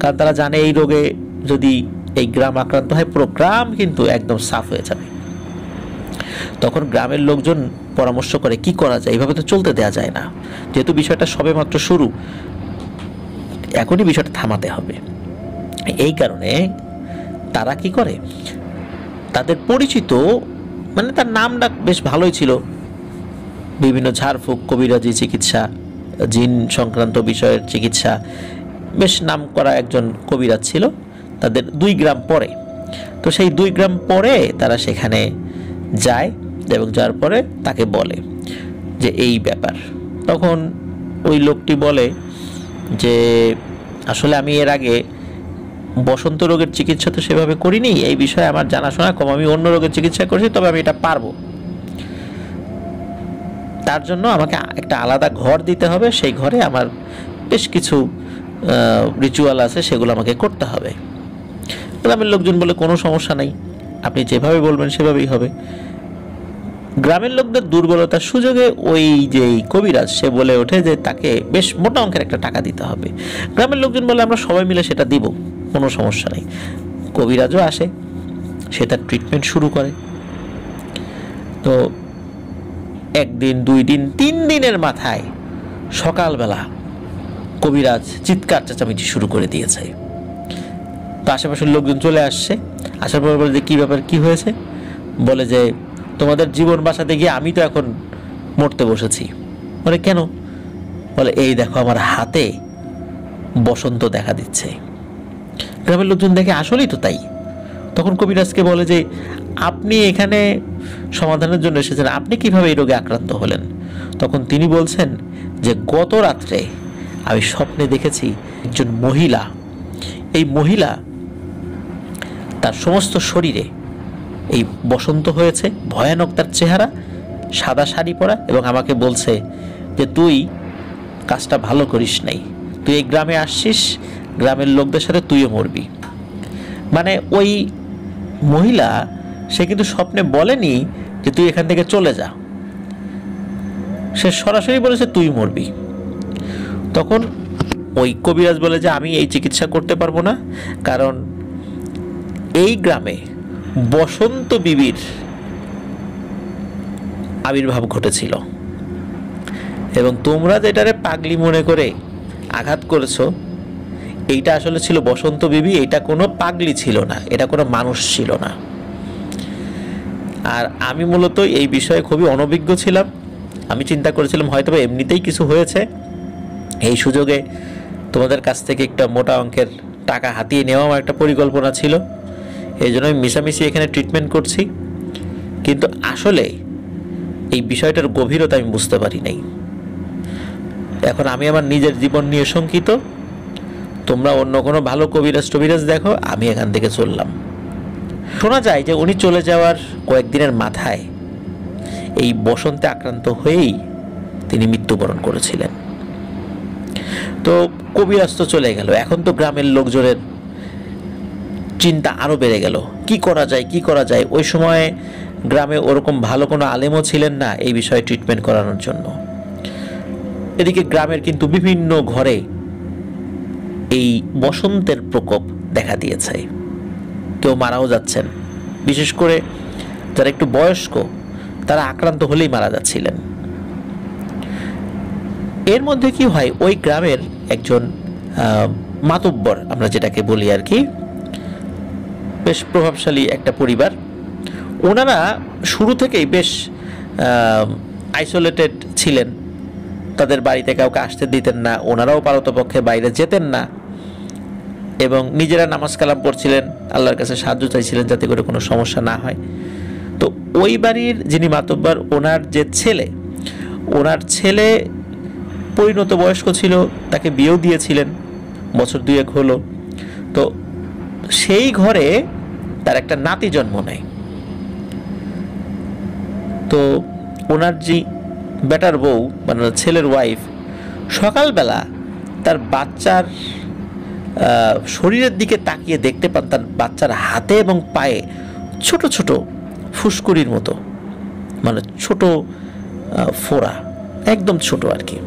কারণ তারা জানে এই রোগে যদি এই গ্রাম আক্রান্ত হয়, পুরো গ্রাম কিন্তু একদম সাফ হয়ে যাবে। তখন গ্রামের লোকজন পরামর্শ করে কি করা যায়, এইভাবে তো চলতে দেওয়া যায় না, যেহেতু বিষয়টা সবেমাত্র শুরু, এখনই বিষয়টা থামাতে হবে। এই কারণে তারা কি করে, তাদের পরিচিত, তার নামটা বেশ ভালোই ছিল, বিভিন্ন ঝাড়ফুঁক, কবিরাজি চিকিৎসা, জিন সংক্রান্ত বিষয়ের চিকিৎসা, বেশ নাম করা একজন কবিরাজ ছিল তাদের 2 গ্রাম পরে। তো সেই 2 গ্রাম পরে তারা সেখানে যায়, এবং যার পরে তাকে বলে যে এই ব্যাপার। তখন ওই লোকটি বলে যে আসলে আমি এর আগে বসন্ত রোগের চিকিৎসা তো সেভাবে করিনি, এই বিষয়ে আমার জানাশোনা কম, আমি অন্য রোগের চিকিৎসা করেছি, তবে আমি এটা পারবো। তার জন্য আমাকে একটা আলাদা ঘর দিতে হবে, সেই ঘরে আমার বেশ কিছু রিচুয়াল আছে, সেগুলো আমাকে করতে হবে। গ্রামের লোকজন বলে কোনো সমস্যা নেই, আপনি যেভাবে বলবেন সেভাবেই হবে। গ্রামের লোকদের দুর্বলতার সুযোগে ওই যে কবিরাজ সে বলে ওঠে যে তাকে বেশ মোটা অঙ্কের একটা টাকা দিতে হবে। গ্রামের লোকজন বলে আমরা সবাই মিলে সেটা দিব, কোনো সমস্যা নেই। কবিরাজও আসে, সে তার ট্রিটমেন্ট শুরু করে। তো 1 দিন 2 দিন 3 দিনের মাথায় সকালবেলা কবিরাজ চিৎকার চেঁচামেচি শুরু করে দিয়েছে। তো আশেপাশের লোকজন চলে আসছে, আসার পর বলে যে কী ব্যাপার, কি হয়েছে? বলে যে তোমাদের জীবন বাঁচাতে গিয়ে আমি তো এখন মরতে বসেছি। বলে কেন? বলে এই দেখো আমার হাতে বসন্ত দেখা দিচ্ছে। গ্রামের লোকজন দেখে আসলেই তো তাই। তখন কবিরাজকে বলে যে আপনি এখানে সমাধানের জন্য এসেছেন, আপনি কিভাবে এই রোগে আক্রান্ত হলেন? তখন তিনি বলছেন যে গত রাত্রে আমি স্বপ্নে দেখেছি একজন মহিলা, এই মহিলা তার সমস্ত শরীরে এই বসন্ত হয়েছে, ভয়ানক তার চেহারা, সাদা শাড়ি পরা, এবং আমাকে বলছে যে তুই কাজটা ভালো করিস নাই, তুই এই গ্রামে আসছিস, গ্রামের লোকদের সাথে তুইও মরবি। মানে ওই মহিলা সে কিন্তু স্বপ্নে বলেনি যে তুই এখান থেকে চলে যা, সে সরাসরি বলেছে তুই মরবি। তখন ওই কবিরাজ বলে যে আমি এই চিকিৎসা করতে পারবো না, কারণ এই গ্রামে বসন্ত বিবির আবির্ভাব ঘটেছিল এবং তোমরা যেটারে পাগলি মনে করে আঘাত করেছো, এইটা আসলে ছিল বসন্ত বিবি, এটা কোনো পাগলি ছিল না, এটা কোনো মানুষ ছিল না। আর আমি মূলত এই বিষয়ে খুবই অনভিজ্ঞ ছিলাম। আমি চিন্তা করেছিলাম হয়তো এমনিতেই কিছু হয়েছে, এই সুযোগে তোমাদের কাছ থেকে একটা মোটা অঙ্কের টাকা হাতিয়ে নেওয়া আমার একটা পরিকল্পনা ছিল, এই জন্য আমি মিশামিশি এখানে ট্রিটমেন্ট করছি। কিন্তু আসলে এই বিষয়টার গভীরতা আমি বুঝতে পারি নাই। এখন আমি আমার নিজের জীবন নিয়ে শঙ্কিত, তোমরা অন্য কোনো ভালো কবিরাজ দেখো, আমি এখান থেকে চললাম। শোনা যায় যে উনি চলে যাওয়ার কয়েকদিনের মাথায় এই বসন্তে আক্রান্ত হয়েই তিনি মৃত্যুবরণ করেছিলেন। তো কবিরাজ তো চলে গেল, এখন তো গ্রামের লোকজনের চিন্তা আরও বেড়ে গেল, কি করা যায়। ওই সময় গ্রামে ওরকম ভালো কোনো আলেমও ছিলেন না এই বিষয়ে ট্রিটমেন্ট করানোর জন্য। এদিকে গ্রামের কিন্তু বিভিন্ন ঘরে এই বসন্তের প্রকোপ দেখা দিয়েছে, কেউ মারাও যাচ্ছেন, বিশেষ করে যারা একটু বয়স্ক তারা আক্রান্ত হলেই মারা যাচ্ছিলেন। এর মধ্যে কি হয়, ওই গ্রামের একজন মাতব্বর আমরা যেটাকে বলি আর কি, বেশ প্রভাবশালী একটা পরিবার, ওনারা শুরু থেকেই বেশ আইসোলেটেড ছিলেন, তাদের বাড়িতে কাউকে আসতে দিতেন না, ওনারাও পারতপক্ষে বাইরে যেতেন না এবং নিজেরা নামাজ কালাম পড়ছিলেন, আল্লাহর কাছে সাহায্য চাইছিলেন যাতে করে কোনো সমস্যা না হয়। তো ওই বাড়ির যিনি মাতব্বর, ওনার যে ছেলে পরিণত বয়স্ক ছিল, তাকে বিয়েও দিয়েছিলেন, বছর দুয়েক হলো। তো সেই ঘরে তার একটা নাতি জন্ম নেয়। তো ওনার যে বেটার বউ মানে ছেলের ওয়াইফ সকালবেলা তার বাচ্চার শরীরের দিকে তাকিয়ে দেখতে পান তার বাচ্চার হাতে এবং পায়ে ছোট ছোট ফুসকুড়ির মতো, মানে ছোট ফোড়া, একদম ছোট আর কি।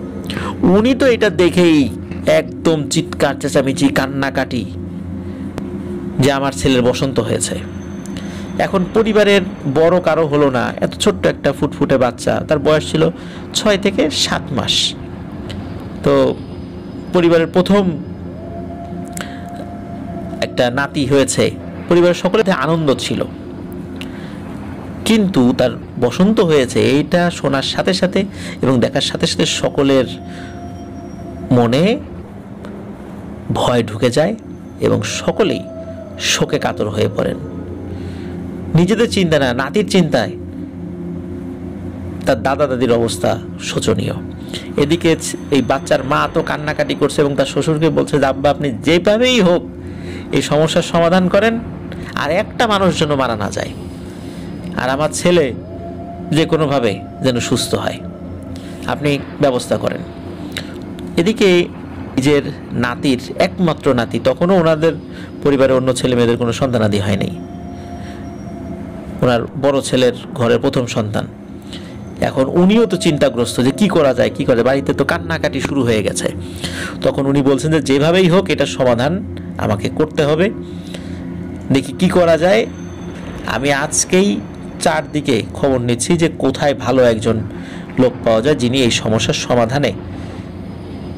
উনি তো এটা দেখেই একদম চিৎকার চেঁচামেচি কান্নাকাটি যে আমার ছেলের বসন্ত হয়েছে। এখন পরিবারের বড় কারো হলো না, এত ছোট্ট একটা ফুটফুটে বাচ্চা, তার বয়স ছিল 6 থেকে 7 মাস। তো পরিবারের প্রথম একটা নাতি হয়েছে, পরিবারের সকলের আনন্দ ছিল, কিন্তু তার বসন্ত হয়েছে এইটা শোনার সাথে সাথে এবং দেখার সাথে সাথে সকলের মনে ভয় ঢুকে যায় এবং সকলেই শোকে কাতর হয়ে পড়েন। নিজেদের চিন্তা না, নাতির চিন্তায় তার দাদা দাদির অবস্থা শোচনীয়। এদিকে এই বাচ্চার মা তো কান্নাকাটি করছে এবং তার শ্বশুরকে বলছে যে আব্বা আপনি যেভাবেই হোক এই সমস্যার সমাধান করেন, আর একটা মানুষ যেন মারা না যায়, আর আমার ছেলে যে কোনোভাবে যেন সুস্থ হয়, আপনি ব্যবস্থা করেন। এদিকে নিজের নাতির একমাত্র নাতি, তখনও ওনাদের পরিবারের অন্য ছেলে মেয়েদের কোনো সন্তানাদি হয়নি, ওনার বড় ছেলের ঘরের প্রথম সন্তান। এখন উনিও তো চিন্তাগ্রস্ত যে কি করা যায়, বাড়িতে তো কান্নাকাটি শুরু হয়ে গেছে। তখন উনি বলছেন যে যেভাবেই হোক এটার সমাধান আমাকে করতে হবে, দেখি কি করা যায়। আমি আজকেই চারদিকে খবর নিচ্ছি যে কোথায় ভালো একজন লোক পাওয়া যায় যিনি এই সমস্যার সমাধানে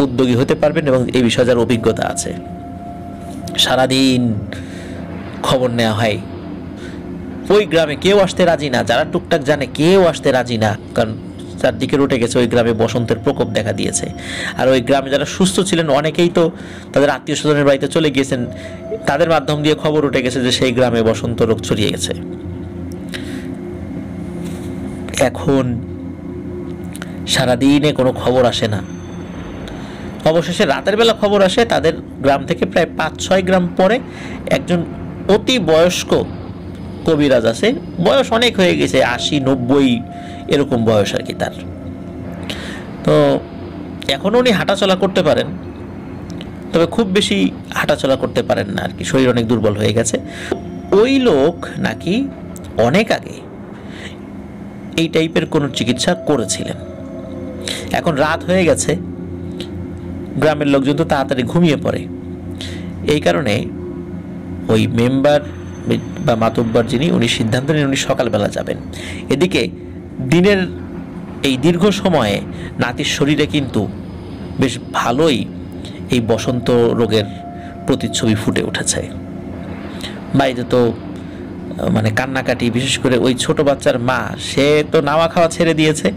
উদ্যোগী হতে পারবেন এবং এই বিষয়ে যার অভিজ্ঞতা আছে। সারাদিন খবর নেওয়া হয়, ওই গ্রামে কেউ আসতে রাজি না, যারা টুকটাক জানে কেউ আসতে রাজি না, কারণ চারদিকে রটে গেছে ওই গ্রামে বসন্তের প্রকোপ দেখা দিয়েছে। আর ওই গ্রামে যারা সুস্থ ছিলেন অনেকেই তো তাদের আত্মীয় স্বজনের বাড়িতে চলে গিয়েছেন, তাদের মাধ্যম দিয়ে খবর উঠে গেছে যে সেই গ্রামে বসন্ত রোগ ছড়িয়ে গেছে। এখন সারাদিনে কোনো খবর আসে না, অবশেষে রাতের বেলা খবর আসে তাদের গ্রাম থেকে প্রায় 5-6 গ্রাম পরে একজন অতি বয়স্ক কবিরাজ আছে, বয়স অনেক হয়ে গেছে, 80-90 এরকম বয়স আর কি তার। তো এখনও উনি হাঁটাচলা করতে পারেন, তবে খুব বেশি হাঁটাচলা করতে পারেন না আর কি, শরীর অনেক দুর্বল হয়ে গেছে। ওই লোক নাকি অনেক আগে এই টাইপের কোনো চিকিৎসা করেছিলেন। এখন রাত হয়ে গেছে, গ্রামের লোকজন তো তাড়াতাড়ি ঘুমিয়ে পড়ে, এই কারণে ওই মেম্বার বা মাতব্বর যিনি, উনি সিদ্ধান্ত নেন উনি সকালবেলা যাবেন। এদিকে দিনের এই দীর্ঘ সময়ে নাতির শরীরে কিন্তু বেশ ভালোই এই বসন্ত রোগের প্রতিচ্ছবি ফুটে উঠেছে। বাড়িতে তো মানে কান্নাকাটি, বিশেষ করে ওই ছোট বাচ্চার মা, সে তো নাওয়া খাওয়া ছেড়ে দিয়েছে,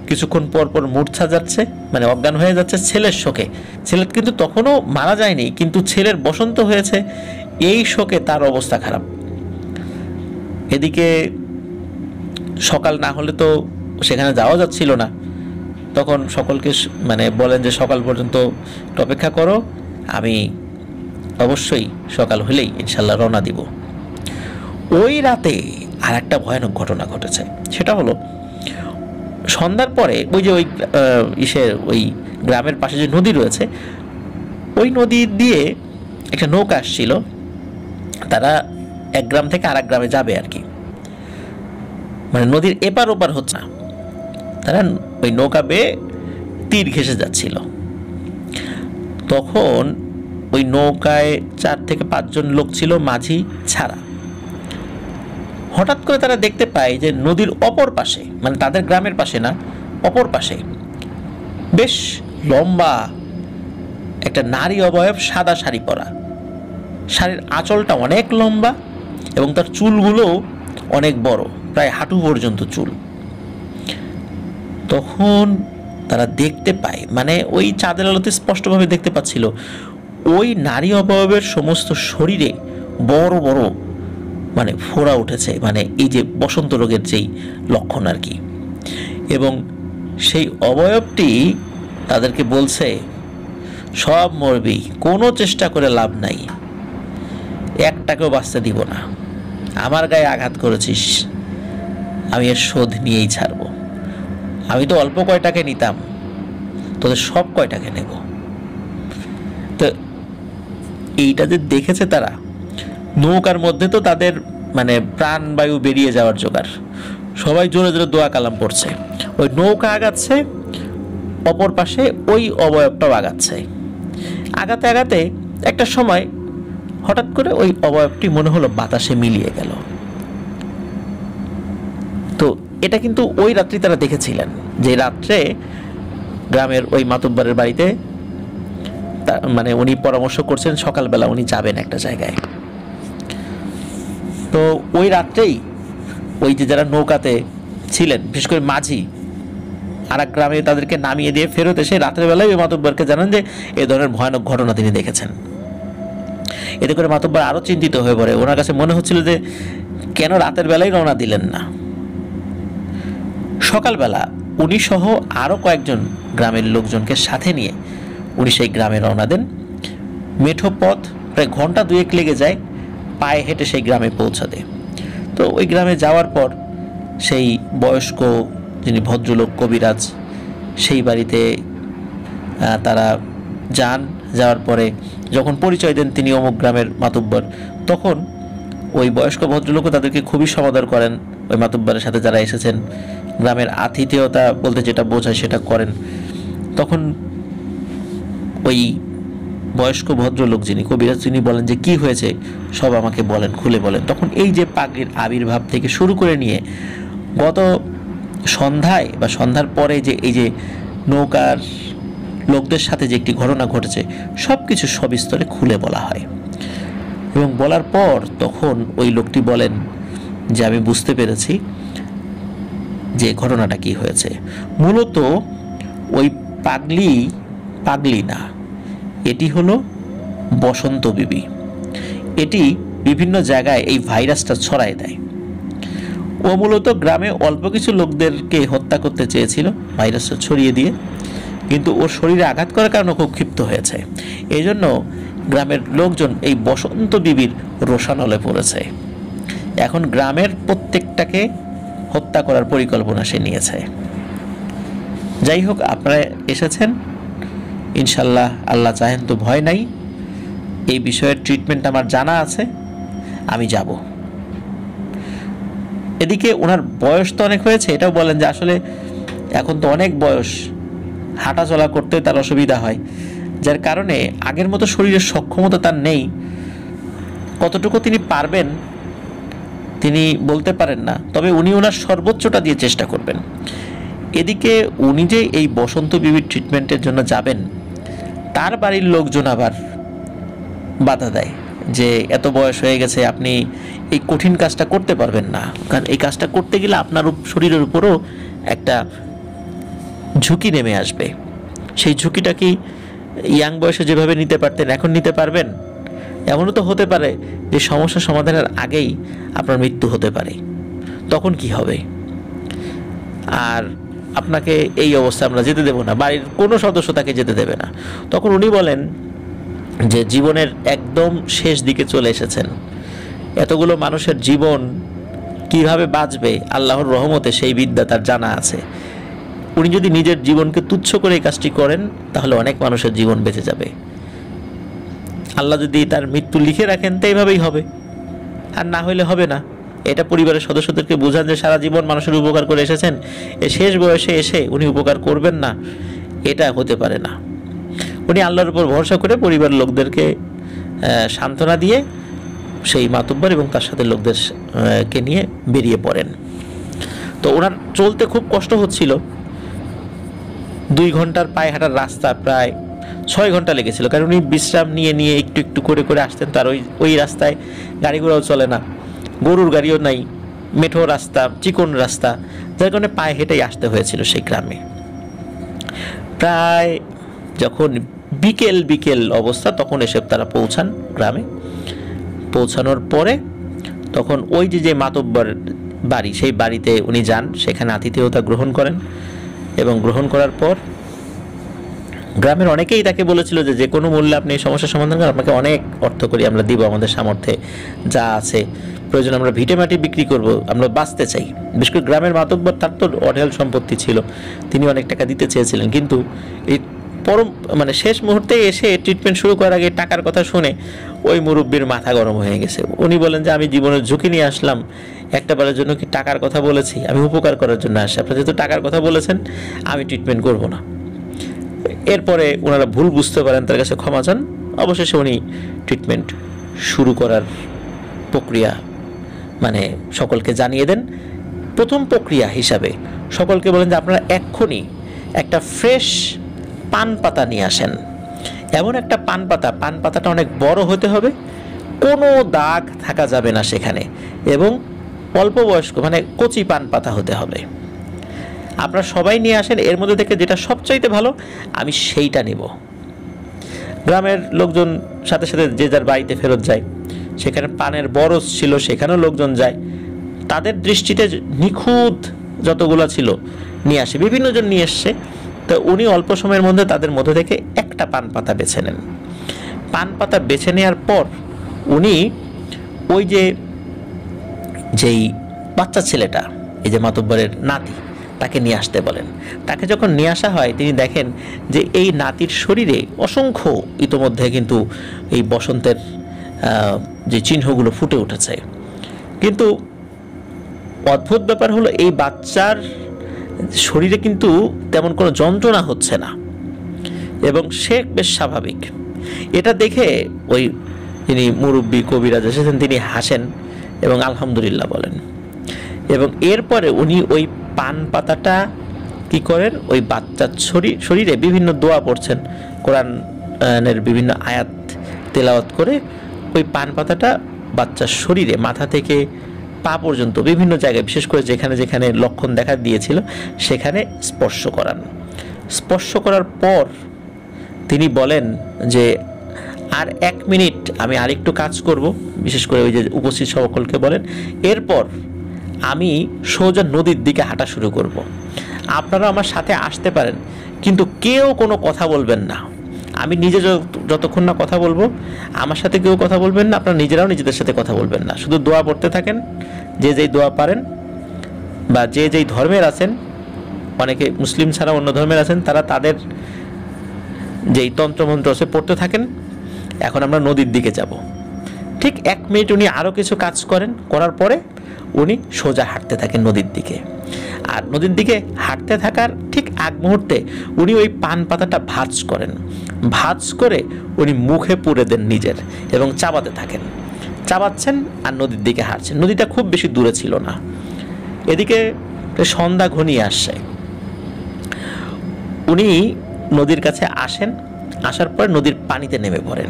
কিছুক্ষণ পর পর মূর্ছা যাচ্ছে, মানে অজ্ঞান হয়ে যাচ্ছে ছেলের শোকে। ছেলে কিন্তু তখনও মারা যায়নি, কিন্তু ছেলের বসন্ত হয়েছে, এই শোকে তার অবস্থা খারাপ। এদিকে সকাল না হলে তো সেখানে যাওয়া যাচ্ছিল না, তখন সকলকে মানে বলেন যে সকাল পর্যন্ত অপেক্ষা করো, আমি অবশ্যই সকাল হলেই ইনশাল্লাহ রওনা দিব। ওই রাতে আর একটা ভয়ানক ঘটনা ঘটেছে, সেটা হলো সন্ধ্যার পরে ওই যে ওই গ্রামের পাশে যে নদী রয়েছে, ওই নদী দিয়ে একটা নৌকা আসছিল, তারা এক গ্রাম থেকে আরেক গ্রামে যাবে আর কি, মানে নদীর এপার ওপার হচ্ছে না, তারা ওই নৌকা বেয়ে তীর ঘেঁষে যাচ্ছিল। তখন ওই নৌকায় 4 থেকে 5 জন লোক ছিল, মাঝি ছাড়া। হঠাৎ করে তারা দেখতে পায় যে নদীর অপর পাশে, মানে তাদের গ্রামের পাশে না, অপর পাশে বেশ লম্বা একটা নারী অবয়ব, সাদা শাড়ি পরা, শাড়ির আঁচলটা অনেক লম্বা এবং তার চুলগুলো অনেক বড়, প্রায় হাঁটু পর্যন্ত চুল। তখন তারা দেখতে পায়, মানে ওই চাঁদের আলোতে স্পষ্টভাবে দেখতে পাচ্ছিল, ওই নারী অবয়বের সমস্ত শরীরে বড় বড় মানে ফোড়া উঠেছে, মানে এই যে বসন্ত রোগের যেই লক্ষণ আর কি। এবং সেই অবয়বটি তাদেরকে বলছে, সব মরবি, কোনো চেষ্টা করে লাভ নাই, একটাকেও বাঁচতে দিব না, আমার গায়ে আঘাত করেছিস, আমি এর শোধ নিয়েই ছাড়বো, আমি তো অল্প কয়টাকে নিতাম, তোদের সব কয়টাকে নেব। তো এইটা যে দেখেছে তারা, নৌকার মধ্যে তো তাদের মানে প্রাণবায়ু বেরিয়ে যাওয়ার জোগাড়, সবাই জোরে জোরে দোয়া কালাম পড়ছে, ওই নৌকা আগাচ্ছে, অপর পাশে ওই অবয়বটাও আগাচ্ছে, আগাতে আগাতে একটা সময় হঠাৎ করে ওই অবয়বটি মনে হলো বাতাসে মিলিয়ে গেল। তো এটা কিন্তু ওই রাত্রি তারা দেখেছিলেন, যে রাত্রে গ্রামের ওই মাতব্বরের বাড়িতে মানে উনি পরামর্শ করছেন সকালবেলা উনি যাবেন একটা জায়গায়। তো ওই রাত্রেই ওই যে যারা নৌকাতে ছিলেন, বিশেষ করে মাঝি, আর এক গ্রামে তাদেরকে নামিয়ে দিয়ে ফেরত এসে রাতের বেলায় ওই মাতব্বরকে জানান যে এ ধরনের ভয়ানক ঘটনা তিনি দেখেছেন। এতে করে মাতব্বর আরও চিন্তিত হয়ে পড়ে, ওনার কাছে মনে হচ্ছিল যে কেন রাতের বেলায় রওনা দিলেন না। সকালবেলা উনি সহ আরও কয়েকজন গ্রামের লোকজনকে সাথে নিয়ে উনি সেই গ্রামে রওনা দেন। মেঠো পথ, প্রায় ঘন্টা 2 লেগে যায় পায়ে হেঁটে সেই গ্রামে পৌঁছাতে। তো ওই গ্রামে যাওয়ার পর সেই বয়স্ক যিনি ভদ্রলোক কবিরাজ, সেই বাড়িতে তারা যান। যাওয়ার পরে যখন পরিচয় দেন তিনি অমুক গ্রামের মাতব্বর, তখন ওই বয়স্ক ভদ্রলোকও তাদেরকে খুবই সমাদর করেন, ওই মাতব্বরের সাথে যারা এসেছেন, গ্রামের আতিথেয়তা বলতে যেটা বোঝায় সেটা করেন। তখন ওই বয়স্ক ভদ্রলোক যিনি কবিরাজ, তিনি বলেন যে কি হয়েছে সব আমাকে বলেন, খুলে বলেন। তখন এই যে পাগড়ির আবির্ভাব থেকে শুরু করে নিয়ে গত সন্ধ্যায় বা সন্ধ্যার পরে যে এই যে নৌকার লোকদের সাথে যে একটি ঘটনা ঘটেছে, সব কিছু সবিস্তরে খুলে বলা হয়। এবং বলার পর তখন ওই লোকটি বলেন যে আমি বুঝতে পেরেছি যে ঘটনাটা কি হয়েছে। মূলত ওই পাগলি না, এটি হলো বসন্ত বিবি। এটি বিভিন্ন জায়গায় এই ভাইরাসটা ছড়ায় দেয়। ও মূলত গ্রামে অল্প কিছু লোকদেরকে হত্যা করতে চেয়েছিল ভাইরাসটা ছড়িয়ে দিয়ে, কিন্তু ওর শরীরে আঘাত করার কারণে খুব ক্ষিপ্ত হয়েছে। এই জন্য গ্রামের লোকজন এই বসন্ত বিবির রোষানলে পড়েছে। এখন গ্রামের প্রত্যেকটাকে হত্যা করার পরিকল্পনা সে নিয়েছে। যাই হোক, আপনারা এসেছেন, ইনশাল্লাহ আল্লাহ চাহেন তো ভয় নাই, এই বিষয়ের ট্রিটমেন্ট আমার জানা আছে, আমি যাব। এদিকে ওনার বয়স তো অনেক হয়েছে, এটাও বলেন যে আসলে এখন তো অনেক বয়স, হাঁটা চলা করতে তার অসুবিধা হয়, যার কারণে আগের মতো শরীরের সক্ষমতা তার নেই। কতটুকু তিনি পারবেন তিনি বলতে পারেন না, তবে উনি ওনার সর্বোচ্চটা দিয়ে চেষ্টা করবেন। এদিকে উনি যে এই বসন্ত বিবির ট্রিটমেন্টের জন্য যাবেন, তার বাড়ির লোকজন আবার বাধা দেয় যে এত বয়স হয়ে গেছে, আপনি এই কঠিন কাজটা করতে পারবেন না, কারণ এই কাজটা করতে গেলে আপনার শরীরের উপরও একটা ঝুঁকি নেমে আসবে। সেই ঝুঁকিটা কি ইয়াং বয়সে যেভাবে নিতে পারতেন এখন নিতে পারবেন? এমনও তো হতে পারে যে সমস্যা সমাধানের আগেই আপনার মৃত্যু হতে পারে, তখন কি হবে? আর আপনাকে এই অবস্থা আমরা যেতে দেব না, বাড়ির কোনো সদস্য তাকে যেতে দেবে না। তখন উনি বলেন যে জীবনের একদম শেষ দিকে চলে এসেছেন, এতগুলো মানুষের জীবন কিভাবে বাঁচবে আল্লাহর রহমতে সেই বিদ্যা তার জানা আছে। উনি যদি নিজের জীবনকে তুচ্ছ করে এই কাজটি করেন তাহলে অনেক মানুষের জীবন বেঁচে যাবে। আল্লাহ যদি তার মৃত্যু লিখে রাখেন তো এইভাবেই হবে, আর না হলে হবে না। এটা পরিবারের সদস্যদেরকে বোঝান যে সারা জীবন মানুষের উপকার করে এসেছেন, এই শেষ বয়সে এসে উনি উপকার করবেন না, এটা হতে পারে না। উনি আল্লাহর উপর ভরসা করে পরিবারের লোকদেরকে সান্ত্বনা দিয়ে সেই মাতব্বর এবং তার সাথে লোকদেরকে নিয়ে বেরিয়ে পড়েন। তো ওনার চলতে খুব কষ্ট হচ্ছিল, 2 ঘন্টার পায়ে হাঁটার রাস্তা প্রায় 6 ঘন্টা লেগেছিল, কারণ উনি বিশ্রাম নিয়ে নিয়ে একটু একটু করে করে আসতেন। তার ওই রাস্তায় গাড়ি ঘোড়াও চলে না, গরুর গাড়িও নাই, মেঠো রাস্তা, চিকন রাস্তা, যার কারণে পায়ে হেঁটেই আসতে হয়েছিল সেই গ্রামে। প্রায় যখন বিকেল বিকেল অবস্থা তখন এসে তারা পৌঁছান গ্রামে। পৌঁছানোর পরে তখন ওই যে মাতব্বর বাড়ি, সেই বাড়িতে উনি যান, সেখানে আতিথেয়তা গ্রহণ করেন। এবং গ্রহণ করার পর গ্রামের অনেকেই তাকে বলেছিল যে যে কোনো মূল্যে আপনি এই সমস্যার সমাধান করেন, আপনাকে অনেক অর্থ করি আমরা দিব, আমাদের সামর্থ্যে যা আছে, প্রয়োজন আমরা ভিটে মাটি বিক্রি করব, আমরা বাঁচতে চাই। বিশেষ করে গ্রামের মাতব্বর, তার তো অঢেল সম্পত্তি ছিল, তিনি অনেক টাকা দিতে চেয়েছিলেন, কিন্তু এই শেষ মুহূর্তে এসে ট্রিটমেন্ট শুরু করার আগে টাকার কথা শুনে ওই মুরব্বীর মাথা গরম হয়ে গেছে। উনি বলেন যে আমি জীবনের ঝুঁকি নিয়ে আসলাম, একটা বারের জন্য কি টাকার কথা বলেছি? আমি উপকার করার জন্য আসছি, আপনারা যেহেতু টাকার কথা বলেছেন আমি ট্রিটমেন্ট করব না। এরপরে ওনারা ভুল বুঝতে পারেন, তার কাছে ক্ষমা চান। অবশেষে উনি ট্রিটমেন্ট শুরু করার প্রক্রিয়া সকলকে জানিয়ে দেন। প্রথম প্রক্রিয়া হিসাবে সকলকে বলেন যে আপনারা এক্ষুনি একটা ফ্রেশ পান পাতা নিয়ে আসেন, এমন একটা পান পাতাটা অনেক বড় হতে হবে, কোনো দাগ থাকা যাবে না সেখানে, এবং অল্প বয়স্ক কচি পান পাতা হতে হবে। আপনারা সবাই নিয়ে আসেন, এর মধ্যে থেকে যেটা সবচাইতে ভালো আমি সেইটা নেব। গ্রামের লোকজন সাথে সাথে যে যার বাড়িতে ফেরত যায়। সেখানে পানের বরজ ছিল, সেখানেও লোকজন যায়, তাদের দৃষ্টিতে নিখুঁত যতগুলো ছিল নিয়ে আসে, বিভিন্ন জন নিয়ে এসছে। তো উনি অল্প সময়ের মধ্যে তাদের মধ্যে থেকে একটা পান পাতা বেছে নেন। পান পাতা বেছে নেওয়ার পর উনি ওই যেই বাচ্চা ছেলেটা, এই যে মাতব্বরের নাতি, তাকে নিয়ে আসতে বলেন। তাকে যখন নিয়ে আসা হয় তিনি দেখেন যে এই নাতির শরীরে অসংখ্য ইতোমধ্যে কিন্তু এই বসন্তের যে চিহ্নগুলো ফুটে উঠেছে। কিন্তু অদ্ভুত ব্যাপার হলো এই বাচ্চার শরীরে কিন্তু তেমন কোনো যন্ত্রণা হচ্ছে না, এবং সে বেশ স্বাভাবিক। এটা দেখে ওই যিনি মুরব্বী কবিরাজ এসেছেন তিনি হাসেন এবং আলহামদুলিল্লাহ বলেন। এবং এরপরে উনি ওই পান পাতাটা কি করেন, ওই বাচ্চার শরীরে বিভিন্ন দোয়া পড়ছেন, কোরআনের বিভিন্ন আয়াত তেলাওয়াত করে ওই পান পাতাটা বাচ্চার শরীরে মাথা থেকে পা পর্যন্ত বিভিন্ন জায়গায়, বিশেষ করে যেখানে যেখানে লক্ষণ দেখা দিয়েছিল সেখানে স্পর্শ করান। স্পর্শ করার পর তিনি বলেন যে আর 1 মিনিট আমি আরেকটু কাজ করব, বিশেষ করে ওই যে উপস্থিত সকলকে বলেন, এরপর আমি সোজা নদীর দিকে হাঁটা শুরু করব। আপনারা আমার সাথে আসতে পারেন, কিন্তু কেউ কোনো কথা বলবেন না। আমি নিজে যতক্ষণ না কথা বলবো আমার সাথে কেউ কথা বলবেন না, আপনারা নিজেরাও নিজেদের সাথে কথা বলবেন না, শুধু দোয়া পড়তে থাকেন, যে যেই দোয়া পারেন বা যে যেই ধর্মের আছেন, অনেকে মুসলিম ছাড়া অন্য ধর্মের আছেন, তারা তাদের যেই তন্ত্রমন্ত্র আছে পড়তে থাকেন। এখন আমরা নদীর দিকে যাব। ঠিক 1 মিনিট উনি আরও কিছু কাজ করেন, করার পরে উনি সোজা হাঁটতে থাকেন নদীর দিকে। আর নদীর দিকে হাঁটতে থাকার ঠিক আগ মুহূর্তে উনি ওই পান পাতাটা ভাঁজ করেন। ভাঁজ করে উনি মুখে পুরে দেন নিজের এবং চাবাতে থাকেন। চাবাচ্ছেন আর নদীর দিকে হাঁটছেন। নদীটা খুব বেশি দূরে ছিল না। এদিকে সন্ধ্যা ঘনিয়ে আসছে। উনি নদীর কাছে আসেন, আসার পর নদীর পানিতে নেমে পড়েন।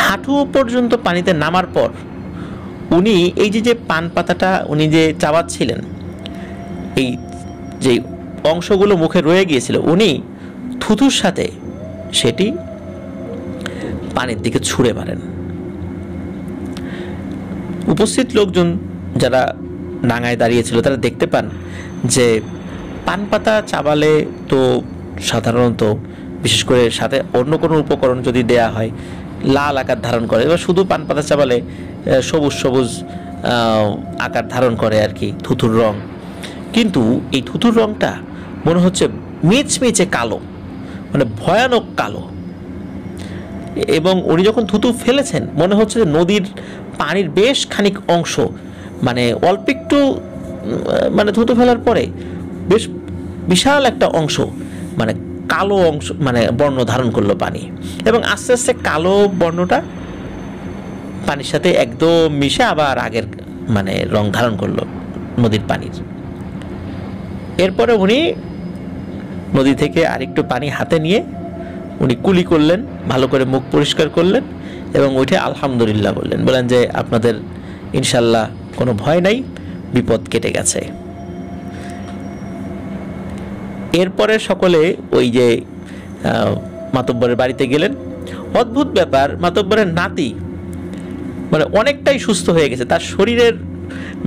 হাঁটু পর্যন্ত পানিতে নামার পর উনি এই যে পান পাতাটা উনি যে চাবাচ্ছিলেন, এই যে অংশগুলো মুখে রয়ে গিয়েছিল, উনি থুথুর সাথে সেটি পানির দিকে ছুঁড়ে মারেন। উপস্থিত লোকজন যারা ডাঙায় দাঁড়িয়েছিল তারা দেখতে পান যে পান পাতা চাবালে তো সাধারণত, বিশেষ করে সাথে অন্য কোনো উপকরণ যদি দেয়া হয়, লাল আকার ধারণ করে। এবার শুধু পান পাতা চাবালে সবুজ সবুজ আকার ধারণ করে আর কি, থুথুর রং। কিন্তু এই থুথুর রংটা মনে হচ্ছে মিচমিচে কালো, মানে ভয়ানক কালো। এবং উনি যখন থুতু ফেলেছেন মনে হচ্ছে যে নদীর পানির বেশ খানিক অংশ, মানে অল্প একটু, মানে থুতু ফেলার পরে বেশ বিশাল একটা অংশ, মানে কালো অংশ, মানে বর্ণ ধারণ করলো পানি। এবং আস্তে আস্তে কালো বর্ণটা পানির সাথে একদম মিশে আবার আগের মানে রং ধারণ করলো নদীর পানির। এরপরে উনি নদী থেকে আরেকটু পানি হাতে নিয়ে উনি কুলি করলেন, ভালো করে মুখ পরিষ্কার করলেন এবং উঠে আলহামদুলিল্লাহ বললেন। বলেন যে আপনাদের ইনশাল্লাহ কোনো ভয় নাই, বিপদ কেটে গেছে। এরপরে সকলে ওই যে মাতব্বরের বাড়িতে গেলেন। অদ্ভুত ব্যাপার, মাতব্বরের নাতি মানে অনেকটাই সুস্থ হয়ে গেছে। তার শরীরের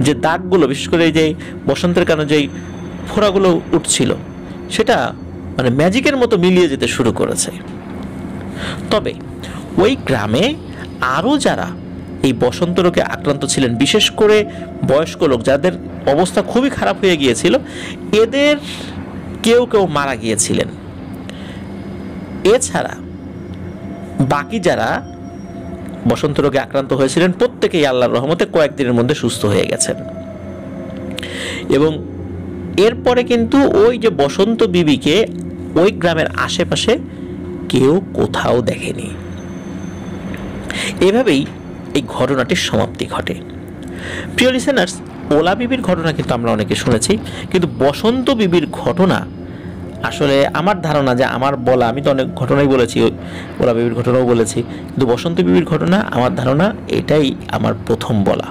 যে দাগগুলো, বিশেষ করে যে বসন্তের কারণে যেই ফোড়াগুলো উঠছিল, সেটা মানে ম্যাজিকের মতো মিলিয়ে যেতে শুরু করেছে। তবে ওই গ্রামে আরও যারা এই বসন্ত রোগে আক্রান্ত ছিলেন, বিশেষ করে বয়স্ক লোক যাদের অবস্থা খুবই খারাপ হয়ে গিয়েছিল, এদের কেউ কেউ মারা গিয়েছিলেন। এছাড়া বাকি যারা বসন্ত রোগে আক্রান্ত হয়েছিলেন প্রত্যেকেই আল্লাহর রহমতে কয়েকদিনের মধ্যে সুস্থ হয়ে গেছেন। এবং এরপরে কিন্তু ওই যে বসন্ত বিবিকে ওই গ্রামের আশেপাশে কেউ কোথাও দেখেনি। এভাবেই এই ঘটনাটির সমাপ্তি ঘটে। প্রিয় লিসেনার্স, ওলা বিবির ঘটনা কিন্তু আমরা অনেকে শুনেছি, কিন্তু বসন্ত বিবির ঘটনা আসলে আমার ধারণা যে আমার বলা, আমি তো অনেক ঘটনাই বলেছি, ওলা বিবির ঘটনাও বলেছি, কিন্তু বসন্ত বিবির ঘটনা আমার ধারণা এটাই আমার প্রথম বলা।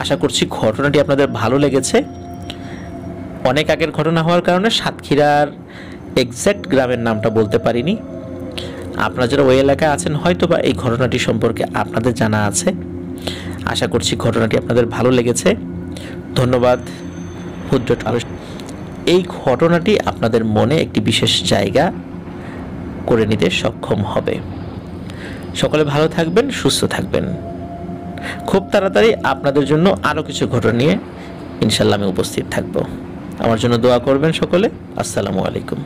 আশা করছি ঘটনাটি আপনাদের ভালো লেগেছে। অনেক আগের ঘটনা হওয়ার কারণে সাতক্ষীরার এক্স্যাক্ট গ্রামের নামটা বলতে পারিনি। আপনারা যারা ওই এলাকায় আছেন হয়তো বা এই ঘটনাটি সম্পর্কে আপনাদের জানা আছে। আশা করছি ঘটনাটি আপনাদের ভালো লেগেছে। ধন্যবাদ। এই ঘটনাটি আপনাদের মনে একটি বিশেষ জায়গা করে নিতে সক্ষম হবে। সকলে ভালো থাকবেন, সুস্থ থাকবেন। খুব তাড়াতাড়ি আপনাদের জন্য আরও কিছু ঘটনা নিয়ে ইনশাল্লাহ আমি উপস্থিত থাকব। আমার জন্য দোয়া করবেন সকলে। আসসালামু আলাইকুম।